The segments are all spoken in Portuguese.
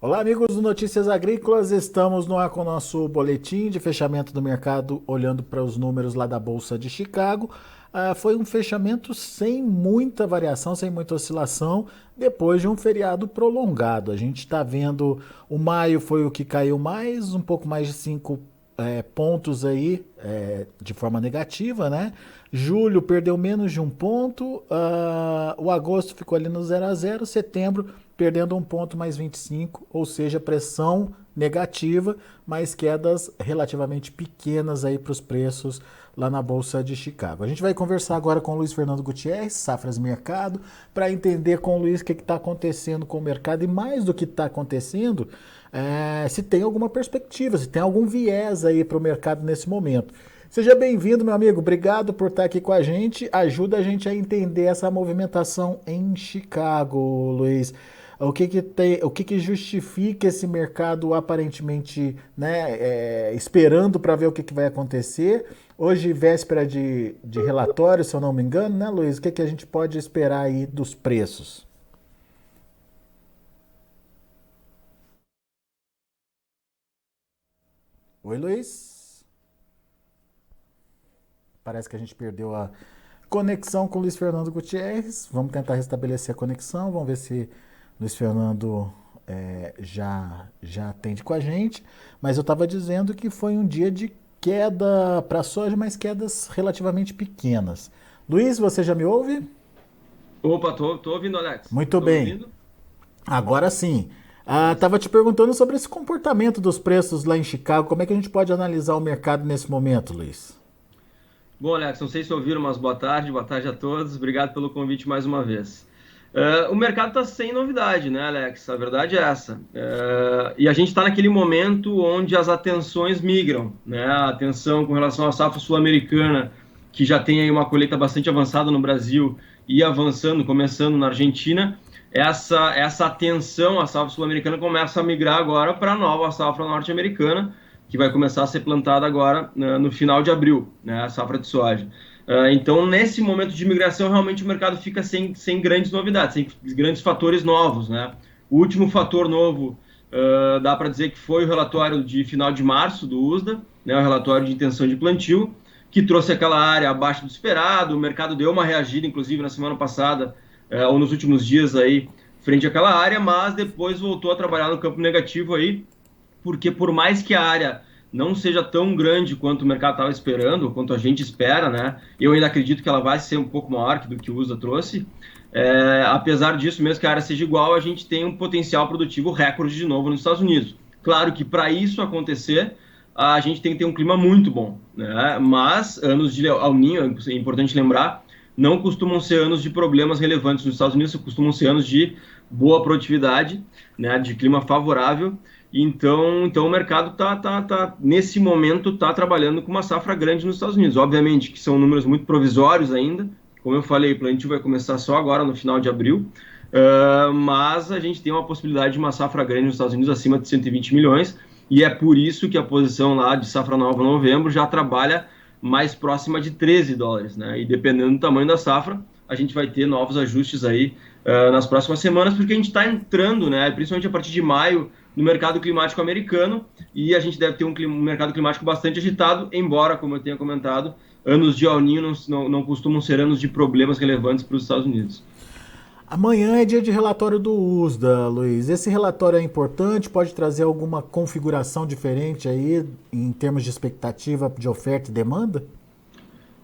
Olá, amigos do Notícias Agrícolas. Estamos no ar com o nosso boletim de fechamento do mercado, olhando para os números lá da Bolsa de Chicago. Foi um fechamento sem muita variação, sem muita oscilação, depois de um feriado prolongado. A gente está vendo o maio foi o que caiu mais, um pouco mais de 5 pontos aí de forma negativa, né? Julho perdeu menos de um ponto, o agosto ficou ali no 0 a 0, setembro perdendo um ponto mais 25, ou seja, pressão negativa, mas quedas relativamente pequenas aí para os preços lá na Bolsa de Chicago. A gente vai conversar agora com o Luiz Fernando Gutierrez, Safras Mercado, para entender com o Luiz o que está acontecendo com o mercado e mais do que está acontecendo, se tem alguma perspectiva, se tem algum viés aí para o mercado nesse momento. Seja bem-vindo, meu amigo. Obrigado por estar aqui com a gente. Ajuda a gente a entender essa movimentação em Chicago, Luiz. O que justifica esse mercado aparentemente, né, esperando para ver o que vai acontecer? Hoje, véspera de relatório, se eu não me engano, né, Luiz? O que a gente pode esperar aí dos preços? Oi, Luiz. Parece que a gente perdeu a conexão com o Luiz Fernando Gutierrez. Vamos tentar restabelecer a conexão. Vamos ver se o Luiz Fernando já atende com a gente. Mas eu estava dizendo que foi um dia de queda para a soja, mas quedas relativamente pequenas. Luiz, você já me ouve? Opa, tô ouvindo, Alex. Muito Tô me bem. ouvindo? Agora sim. Beleza. Tava te perguntando sobre esse comportamento dos preços lá em Chicago. Como é que a gente pode analisar o mercado nesse momento, Luiz? Bom, Alex, não sei se ouviram, mas boa tarde a todos. Obrigado pelo convite mais uma vez. O mercado está sem novidade, né, Alex? A verdade é essa. E a gente está naquele momento onde as atenções migram, né? A atenção com relação à safra sul-americana, que já tem aí uma colheita bastante avançada no Brasil e avançando, começando na Argentina. Essa atenção à safra sul-americana começa a migrar agora para a nova safra norte-americana, que vai começar a ser plantada agora no final de abril, né, a safra de soja. Então, nesse momento de migração, realmente o mercado fica sem grandes novidades, sem grandes fatores novos, né? O último fator novo, dá para dizer que foi o relatório de final de março do USDA, né, o relatório de intenção de plantio, que trouxe aquela área abaixo do esperado. O mercado deu uma reagida, inclusive, na semana passada, ou nos últimos dias aí, frente àquela área, mas depois voltou a trabalhar no campo negativo aí, porque por mais que a área não seja tão grande quanto o mercado estava esperando, quanto a gente espera, né? Eu ainda acredito que ela vai ser um pouco maior do que o USA trouxe. Apesar disso, mesmo que a área seja igual, a gente tem um potencial produtivo recorde de novo nos Estados Unidos. Claro que para isso acontecer, a gente tem que ter um clima muito bom, né? Mas anos de El Niño, é importante lembrar, não costumam ser anos de problemas relevantes nos Estados Unidos, costumam ser anos de boa produtividade, né? De clima favorável. Então o mercado nesse momento está trabalhando com uma safra grande nos Estados Unidos. Obviamente que são números muito provisórios ainda. Como eu falei, o plantio vai começar só agora, no final de abril. Mas a gente tem uma possibilidade de uma safra grande nos Estados Unidos acima de 120 milhões. E é por isso que a posição lá de safra nova novembro já trabalha mais próxima de 13 dólares, né? E dependendo do tamanho da safra, a gente vai ter novos ajustes aí nas próximas semanas, porque a gente está entrando, né, principalmente a partir de maio, no mercado climático americano, e a gente deve ter um mercado climático bastante agitado, embora, como eu tenha comentado, anos de El Niño não costumam ser anos de problemas relevantes para os Estados Unidos. Amanhã é dia de relatório do USDA, Luiz. Esse relatório é importante, pode trazer alguma configuração diferente aí em termos de expectativa de oferta e demanda?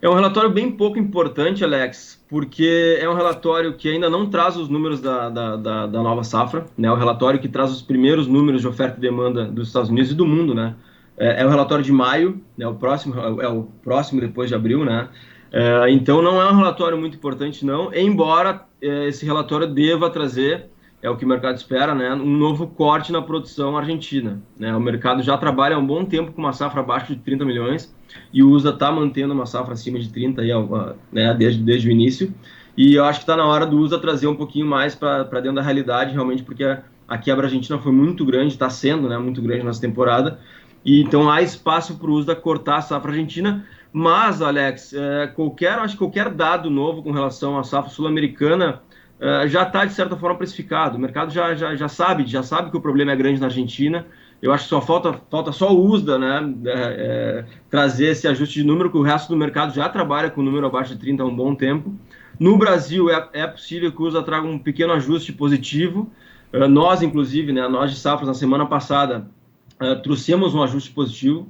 É um relatório bem pouco importante, Alex, porque é um relatório que ainda não traz os números da nova safra, né? O relatório que traz os primeiros números de oferta e demanda dos Estados Unidos e do mundo, né? É o relatório de maio, né? O próximo depois de abril, né? Então não é um relatório muito importante, não, embora esse relatório deva trazer, é o que o mercado espera, né? Um novo corte na produção argentina, né? O mercado já trabalha há um bom tempo com uma safra abaixo de 30 milhões, e o USA está mantendo uma safra acima de 30 aí, né, desde o início. E eu acho que está na hora do USA trazer um pouquinho mais para dentro da realidade, realmente, porque a quebra argentina foi muito grande, está sendo, né, muito grande nessa temporada. E então há espaço para o USA cortar a safra argentina. Mas, Alex, acho que qualquer dado novo com relação à safra sul-americana já está, de certa forma, precificado. O mercado já sabe que o problema é grande na Argentina. Eu acho que só falta só o USDA, né, trazer esse ajuste de número, que o resto do mercado já trabalha com o número abaixo de 30 há um bom tempo. No Brasil, é possível que o USDA traga um pequeno ajuste positivo. Nós, inclusive, né, nós de Safras, na semana passada, trouxemos um ajuste positivo,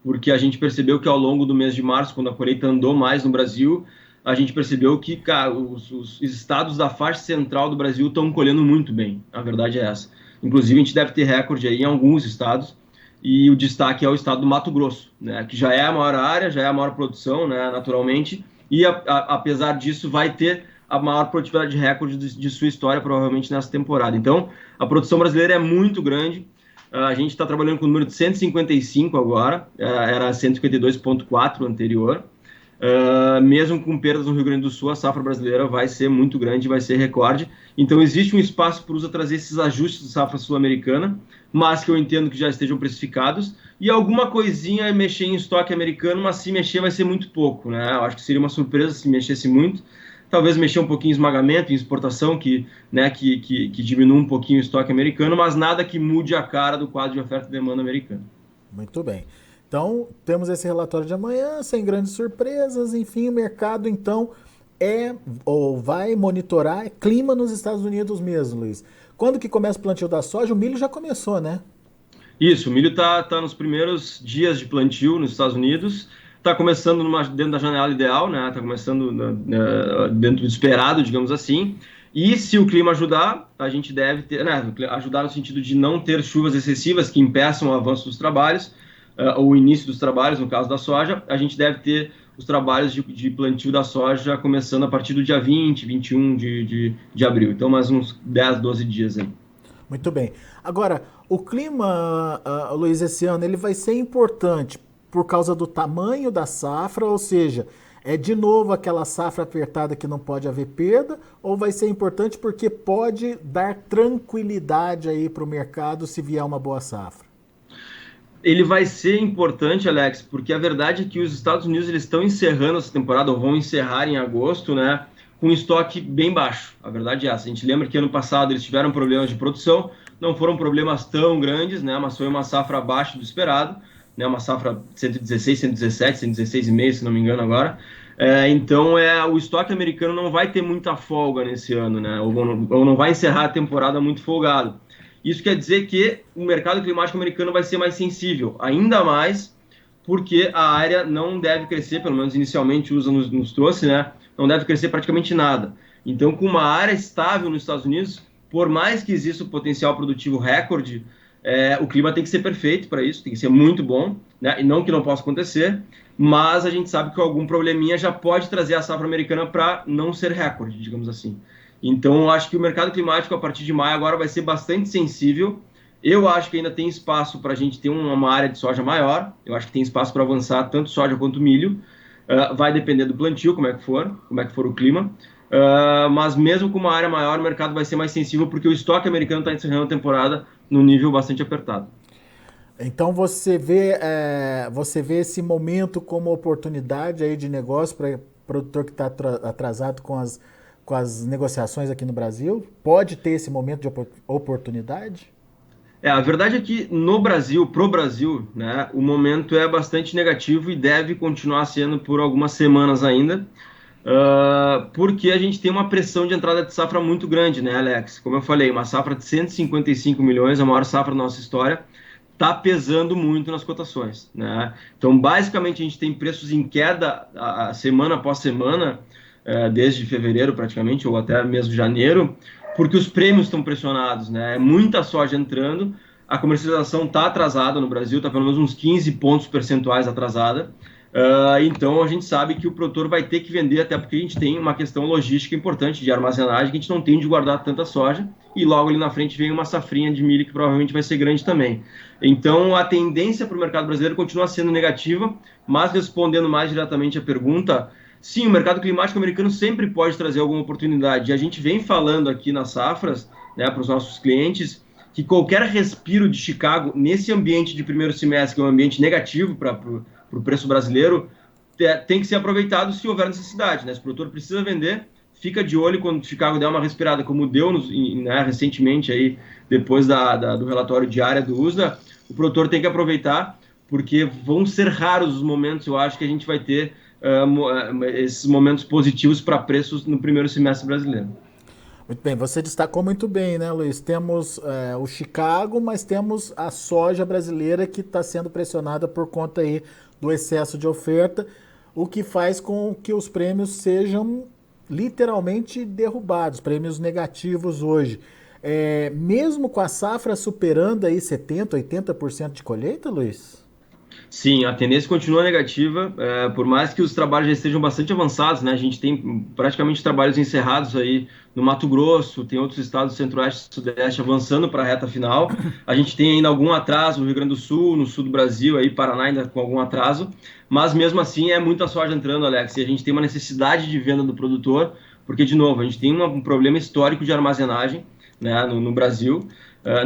porque a gente percebeu que ao longo do mês de março, quando a colheita andou mais no Brasil, a gente percebeu que, cara, os estados da faixa central do Brasil estão colhendo muito bem. A verdade é essa. Inclusive, a gente deve ter recorde aí em alguns estados, e o destaque é o estado do Mato Grosso, né, que já é a maior área, já é a maior produção, né, naturalmente, e apesar disso vai ter a maior produtividade de recorde de sua história, provavelmente nessa temporada. Então, a produção brasileira é muito grande. A gente está trabalhando com o número de 155 agora, era 152,4 anterior. Mesmo com perdas no Rio Grande do Sul, a safra brasileira vai ser muito grande, vai ser recorde. Então, existe um espaço para o USA trazer esses ajustes de safra sul-americana, mas que eu entendo que já estejam precificados, e alguma coisinha mexer em estoque americano, mas se mexer vai ser muito pouco, né? Eu acho que seria uma surpresa se mexesse muito. Talvez mexer um pouquinho em esmagamento, em exportação, que diminua um pouquinho o estoque americano, mas nada que mude a cara do quadro de oferta e demanda americano. Muito bem. Então, temos esse relatório de amanhã, sem grandes surpresas. Enfim, o mercado, então, vai monitorar clima nos Estados Unidos mesmo, Luiz. Quando que começa o plantio da soja? O milho já começou, né? Isso, o milho está nos primeiros dias de plantio nos Estados Unidos. Está começando dentro da janela ideal, né? Está começando dentro do esperado, digamos assim. E se o clima ajudar, a gente deve ter, né, ajudar no sentido de não ter chuvas excessivas que impeçam o avanço dos trabalhos, ou o início dos trabalhos, no caso da soja, a gente deve ter os trabalhos de plantio da soja começando a partir do dia 20, 21 de abril. Então, mais uns 10, 12 dias aí. Muito bem. Agora, o clima, Luiz, esse ano, ele vai ser importante por causa do tamanho da safra, ou seja, é de novo aquela safra apertada que não pode haver perda, ou vai ser importante porque pode dar tranquilidade aí para o mercado se vier uma boa safra? Ele vai ser importante, Alex, porque a verdade é que os Estados Unidos eles estão encerrando essa temporada, ou vão encerrar em agosto, né, com estoque bem baixo. A verdade é essa. A gente lembra que ano passado eles tiveram problemas de produção, não foram problemas tão grandes, né, mas foi uma safra abaixo do esperado, né, uma safra 116, 117, 116,5, se não me engano agora. Então, o estoque americano não vai ter muita folga nesse ano, né, ou não vai encerrar a temporada muito folgado. Isso quer dizer que o mercado climático americano vai ser mais sensível, ainda mais porque a área não deve crescer, pelo menos inicialmente o USA nos trouxe, né, não deve crescer praticamente nada. Então, com uma área estável nos Estados Unidos, por mais que exista o potencial produtivo recorde, o clima tem que ser perfeito para isso, tem que ser muito bom, né? E não que não possa acontecer, mas a gente sabe que algum probleminha já pode trazer a safra americana para não ser recorde, digamos assim. Então, eu acho que o mercado climático, a partir de maio, agora vai ser bastante sensível. Eu acho que ainda tem espaço para a gente ter uma área de soja maior, eu acho que tem espaço para avançar tanto soja quanto milho, vai depender do plantio, como é que for o clima. Mas mesmo com uma área maior, o mercado vai ser mais sensível porque o estoque americano está encerrando a temporada num nível bastante apertado. Então você vê esse momento como oportunidade aí de negócio para o produtor que está atrasado com as negociações aqui no Brasil? Pode ter esse momento de oportunidade? A verdade é que no Brasil, pro Brasil, né, o momento é bastante negativo e deve continuar sendo por algumas semanas ainda. Porque a gente tem uma pressão de entrada de safra muito grande, né, Alex? Como eu falei, uma safra de 155 milhões, a maior safra da nossa história, está pesando muito nas cotações, né? Então, basicamente, a gente tem preços em queda semana após semana, desde fevereiro praticamente, ou até mesmo janeiro, porque os prêmios estão pressionados, né? É muita soja entrando, a comercialização está atrasada no Brasil, está pelo menos uns 15 pontos percentuais atrasada. Então a gente sabe que o produtor vai ter que vender, até porque a gente tem uma questão logística importante de armazenagem, que a gente não tem de guardar tanta soja, e logo ali na frente vem uma safrinha de milho que provavelmente vai ser grande também. Então a tendência para o mercado brasileiro continua sendo negativa, mas respondendo mais diretamente a pergunta, sim, o mercado climático americano sempre pode trazer alguma oportunidade. A gente vem falando aqui nas safras, né, para os nossos clientes, que qualquer respiro de Chicago nesse ambiente de primeiro semestre, que é um ambiente negativo para o preço brasileiro, tem que ser aproveitado se houver necessidade, né? Se o produtor precisa vender, fica de olho quando Chicago der uma respirada, como deu né, recentemente, aí, depois do relatório diário do USDA, o produtor tem que aproveitar, porque vão ser raros os momentos, eu acho, que a gente vai ter esses momentos positivos para preços no primeiro semestre brasileiro. Muito bem, você destacou muito bem, né, Luiz? Temos o Chicago, mas temos a soja brasileira que está sendo pressionada por conta aí do excesso de oferta, o que faz com que os prêmios sejam literalmente derrubados, prêmios negativos hoje. Mesmo com a safra superando aí 70%, 80% de colheita, Luiz? Sim, a tendência continua negativa, por mais que os trabalhos já estejam bastante avançados, né? A gente tem praticamente trabalhos encerrados aí no Mato Grosso, tem outros estados do Centro-Oeste e Sudeste avançando para a reta final. A gente tem ainda algum atraso no Rio Grande do Sul, no sul do Brasil, aí Paraná ainda com algum atraso, mas mesmo assim é muita soja entrando, Alex, e a gente tem uma necessidade de venda do produtor, porque, de novo, a gente tem um problema histórico de armazenagem, né, no Brasil.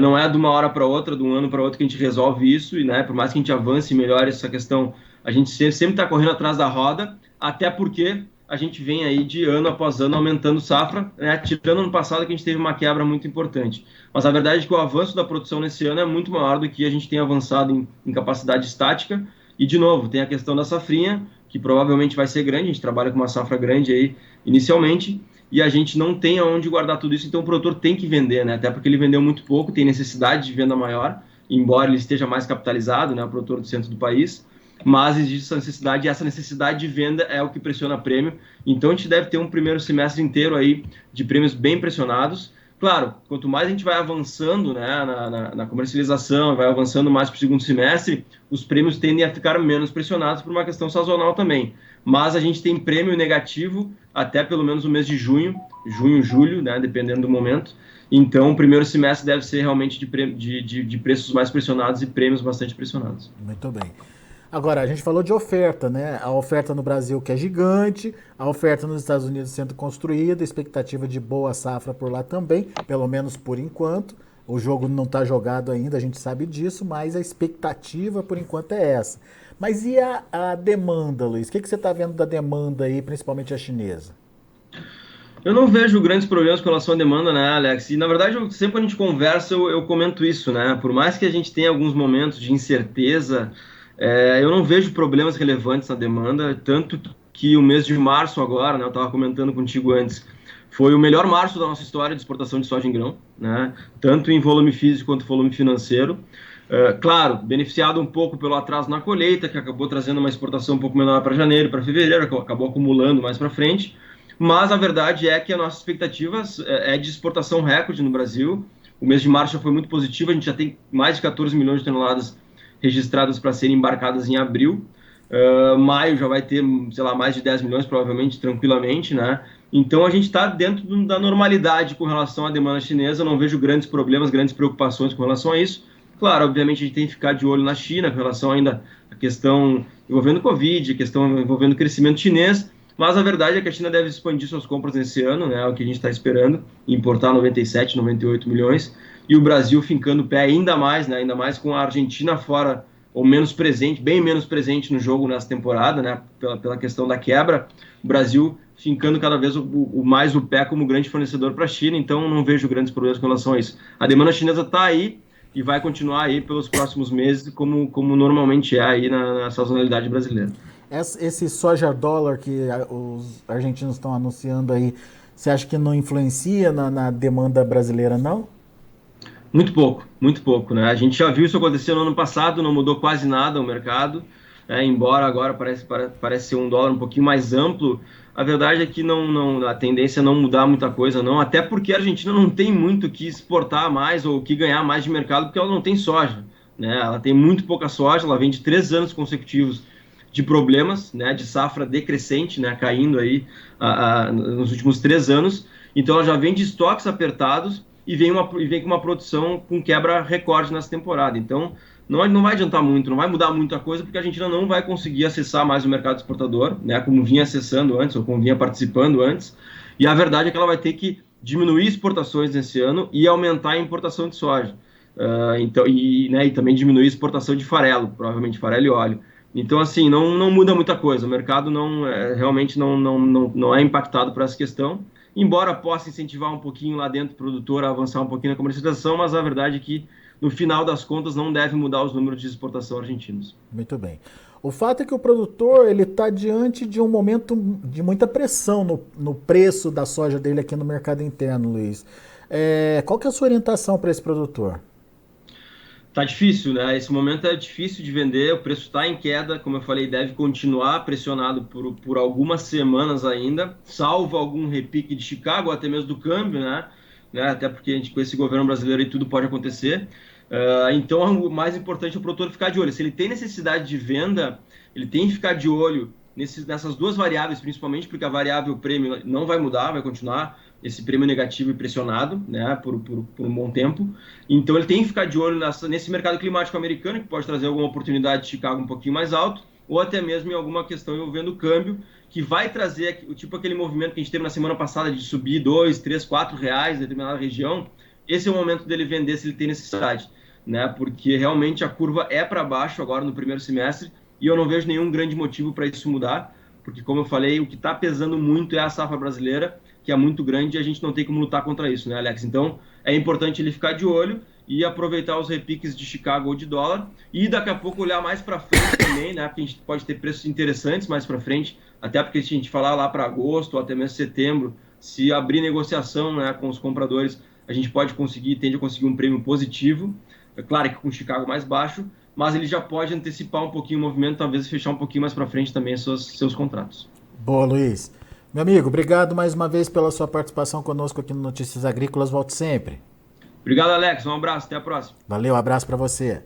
Não é de uma hora para outra, de um ano para outro que a gente resolve isso, e, né, por mais que a gente avance e melhore essa questão, a gente sempre está correndo atrás da roda, até porque a gente vem aí de ano após ano aumentando safra, né, tirando ano passado que a gente teve uma quebra muito importante. Mas a verdade é que o avanço da produção nesse ano é muito maior do que a gente tem avançado em capacidade estática, e, de novo, tem a questão da safrinha, que provavelmente vai ser grande, a gente trabalha com uma safra grande aí inicialmente, e a gente não tem aonde guardar tudo isso, então o produtor tem que vender, né? Até porque ele vendeu muito pouco, tem necessidade de venda maior, embora ele esteja mais capitalizado, né? O produtor do centro do país, mas existe essa necessidade, e essa necessidade de venda é o que pressiona prêmio. Então a gente deve ter um primeiro semestre inteiro aí de prêmios bem pressionados. Claro, quanto mais a gente vai avançando, né, na comercialização, vai avançando mais para o segundo semestre, os prêmios tendem a ficar menos pressionados por uma questão sazonal também. Mas a gente tem prêmio negativo até pelo menos o mês de junho, julho, né, dependendo do momento. Então, o primeiro semestre deve ser realmente de preços mais pressionados e prêmios bastante pressionados. Muito bem. Agora, a gente falou de oferta, né? A oferta no Brasil que é gigante, a oferta nos Estados Unidos sendo construída, expectativa de boa safra por lá também, pelo menos por enquanto. O jogo não está jogado ainda, a gente sabe disso, mas a expectativa por enquanto é essa. Mas e a demanda, Luiz? O que você está vendo da demanda aí, principalmente a chinesa? Eu não vejo grandes problemas com relação à demanda, né, Alex? E, na verdade, sempre que a gente conversa, eu comento isso, né? Por mais que a gente tenha alguns momentos de incerteza, eu não vejo problemas relevantes na demanda, tanto que o mês de março agora, né, eu estava comentando contigo antes, foi o melhor março da nossa história de exportação de soja em grão, né, tanto em volume físico quanto volume financeiro. Claro, beneficiado um pouco pelo atraso na colheita, que acabou trazendo uma exportação um pouco menor para janeiro, para fevereiro, acabou acumulando mais para frente, mas a verdade é que a nossa expectativa é de exportação recorde no Brasil. O mês de março já foi muito positivo, a gente já tem mais de 14 milhões de toneladas registradas para serem embarcadas em abril. Maio já vai ter, sei lá, mais de 10 milhões, provavelmente, tranquilamente, né? Então, a gente está dentro da normalidade com relação à demanda chinesa. Eu não vejo grandes problemas, grandes preocupações com relação a isso. Claro, obviamente, a gente tem que ficar de olho na China, com relação ainda à questão envolvendo Covid, a questão envolvendo o crescimento chinês, mas a verdade é que a China deve expandir suas compras nesse ano, né? É o que a gente está esperando, importar 97, 98 milhões, e o Brasil fincando o pé ainda mais, né? Ainda mais com a Argentina fora, ou menos presente, bem menos presente no jogo nessa temporada, né? Pela questão da quebra, o Brasil fincando cada vez mais o pé como grande fornecedor para a China, então não vejo grandes problemas com relação a isso. A demanda chinesa está aí e vai continuar aí pelos próximos meses, como normalmente é aí na sazonalidade brasileira. Esse soja dólar que os argentinos estão anunciando aí, você acha que não influencia na demanda brasileira, não? Muito pouco, né? A gente já viu isso acontecer no ano passado, não mudou quase nada o mercado, embora agora parece ser um dólar um pouquinho mais amplo. A verdade é que a tendência é não mudar muita coisa, não, até porque a Argentina não tem muito o que exportar mais ou o que ganhar mais de mercado, porque ela não tem soja, né? Ela tem muito pouca soja, ela vem de 3 anos consecutivos de problemas, né, de safra decrescente, né, caindo aí nos últimos 3 anos. Então ela já vem de estoques apertados e vem com uma produção com quebra recorde nessa temporada. Então não vai adiantar muito, não vai mudar muita coisa, porque a Argentina não vai conseguir acessar mais o mercado exportador, né, como vinha acessando antes, ou como vinha participando antes. E a verdade é que ela vai ter que diminuir exportações nesse ano e aumentar a importação de soja. E também diminuir a exportação de farelo, provavelmente farelo e óleo. Então, assim, não muda muita coisa. O mercado realmente não é impactado por essa questão. embora possa incentivar um pouquinho lá dentro o produtor a avançar um pouquinho na comercialização, mas a verdade é que, no final das contas, não deve mudar os números de exportação argentinos. Muito bem. O fato é que o produtor ele está diante de um momento de muita pressão no preço da soja dele aqui no mercado interno, Luiz. Qual que é a sua orientação para esse produtor? Tá difícil, né? Esse momento é difícil de vender, o preço está em queda, como eu falei, deve continuar pressionado por algumas semanas ainda, salvo algum repique de Chicago, até mesmo do câmbio, né? Até porque a gente, com esse governo brasileiro aí, tudo pode acontecer. Então, o mais importante é o produtor ficar de olho. Se ele tem necessidade de venda, ele tem que ficar de olho nessas duas variáveis, principalmente porque a variável prêmio não vai mudar, vai continuar esse prêmio negativo e pressionado, né, por um bom tempo. Então ele tem que ficar de olho nesse mercado climático americano, que pode trazer alguma oportunidade de Chicago um pouquinho mais alto, ou até mesmo em alguma questão envolvendo o câmbio, que vai trazer tipo aquele movimento que a gente teve na semana passada de subir 2, 3, 4 reais em determinada região. Esse é o momento dele vender se ele tem necessidade, né, porque realmente a curva é para baixo agora no primeiro semestre, e eu não vejo nenhum grande motivo para isso mudar, porque, como eu falei, o que está pesando muito é a safra brasileira, que é muito grande, e a gente não tem como lutar contra isso, né, Alex? Então, é importante ele ficar de olho e aproveitar os repiques de Chicago ou de dólar, e daqui a pouco olhar mais para frente também, né, porque a gente pode ter preços interessantes mais para frente, até porque se a gente falar lá para agosto ou até mesmo setembro, se abrir negociação, né, com os compradores, a gente tende a conseguir um prêmio positivo, é claro que com Chicago mais baixo, mas ele já pode antecipar um pouquinho o movimento, talvez fechar um pouquinho mais para frente também seus contratos. Boa, Luiz. Meu amigo, obrigado mais uma vez pela sua participação conosco aqui no Notícias Agrícolas. Volte sempre. Obrigado, Alex. Um abraço. Até a próxima. Valeu, abraço para você.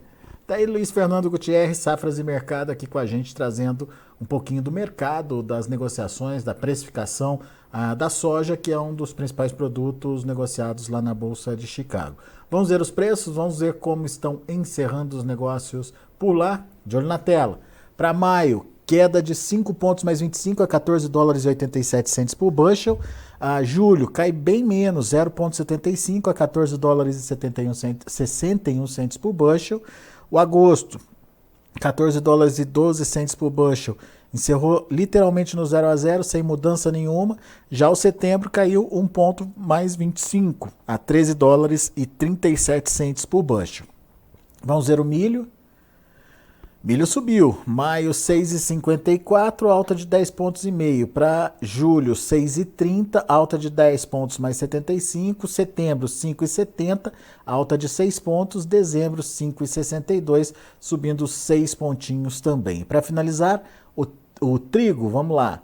Tá aí Luiz Fernando Gutierrez, Safras e Mercado, aqui com a gente, trazendo um pouquinho do mercado, das negociações, da precificação da soja, que é um dos principais produtos negociados lá na Bolsa de Chicago. Vamos ver os preços, vamos ver como estão encerrando os negócios por lá, de olho na tela. Para maio, queda de 5 pontos mais 25 a 14 dólares e 87 centes por bushel. Julho cai bem menos, 0,75 a 14 dólares e 61 centes por bushel. O agosto, 14 dólares e 12 centes por bushel. Encerrou literalmente no 0 a 0, sem mudança nenhuma. Já o setembro caiu 1 ponto mais 25 a 13 dólares e 37 centes por bushel. Vamos ver o milho. Milho subiu, maio 6,54, alta de 10 pontos e meio. Para julho 6,30, alta de 10 pontos mais 75. Setembro 5,70, alta de 6 pontos. Dezembro 5,62, subindo 6 pontinhos também. Para finalizar, o trigo, vamos lá.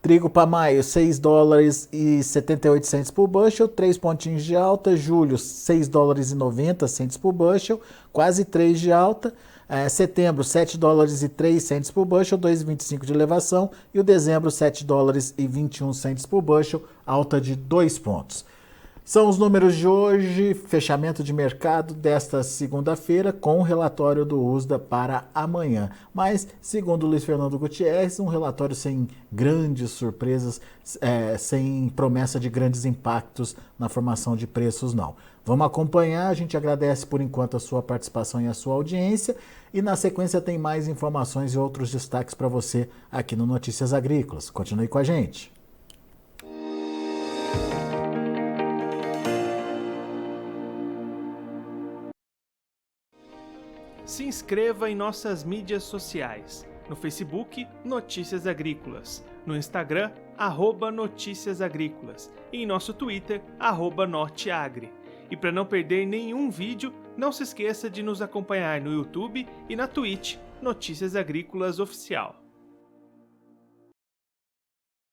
Trigo para maio, 6 dólares e 78 centes por bushel, 3 pontinhos de alta. Julho, 6 dólares e 90 centes por bushel, quase 3 de alta. Setembro, 7 dólares e 3 centes por bushel, 2,25 de elevação. E o dezembro, 7 dólares e 21 centes por bushel, alta de 2 pontos. São os números de hoje, fechamento de mercado desta segunda-feira, com o relatório do USDA para amanhã. Mas, segundo Luiz Fernando Gutierrez, um relatório sem grandes surpresas, sem promessa de grandes impactos na formação de preços, não. Vamos acompanhar, a gente agradece por enquanto a sua participação e a sua audiência, e na sequência tem mais informações e outros destaques para você aqui no Notícias Agrícolas. Continue com a gente. Se inscreva em nossas mídias sociais. No Facebook, Notícias Agrícolas. No Instagram, @Notícias Agrícolas. E em nosso Twitter, @Norteagri. E para não perder nenhum vídeo, não se esqueça de nos acompanhar no YouTube e na Twitch, Notícias Agrícolas Oficial.